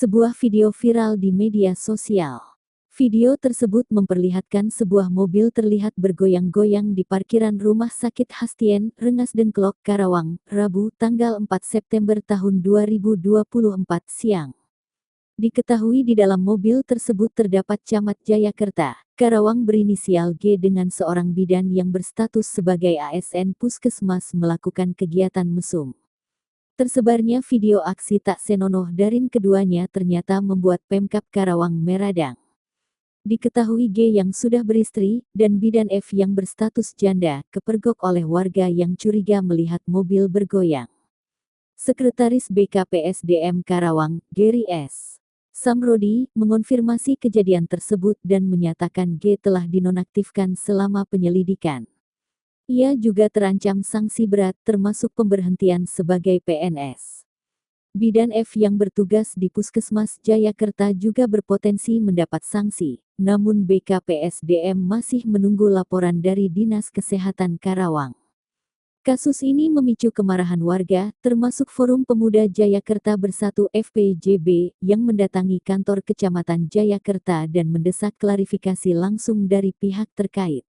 Sebuah video viral di media sosial. Video tersebut memperlihatkan sebuah mobil terlihat bergoyang-goyang di parkiran Rumah Sakit Hastien, Rengas Dengklok, Karawang, Rabu, tanggal 4 September tahun 2024 siang. Diketahui di dalam mobil tersebut terdapat Camat Jayakerta, Karawang berinisial G dengan seorang bidan yang berstatus sebagai ASN Puskesmas melakukan kegiatan mesum. Tersebarnya video aksi tak senonoh daring keduanya ternyata membuat Pemkab Karawang meradang. Diketahui G yang sudah beristri, dan bidan F yang berstatus janda, kepergok oleh warga yang curiga melihat mobil bergoyang. Sekretaris BKPSDM Karawang, Gary S. Samrodi, mengonfirmasi kejadian tersebut dan menyatakan G telah dinonaktifkan selama penyelidikan. Ia juga terancam sanksi berat termasuk pemberhentian sebagai PNS. Bidan F yang bertugas di Puskesmas Jayakerta juga berpotensi mendapat sanksi, namun BKPSDM masih menunggu laporan dari Dinas Kesehatan Karawang. Kasus ini memicu kemarahan warga, termasuk Forum Pemuda Jayakerta Bersatu FPJB, yang mendatangi kantor Kecamatan Jayakerta dan mendesak klarifikasi langsung dari pihak terkait.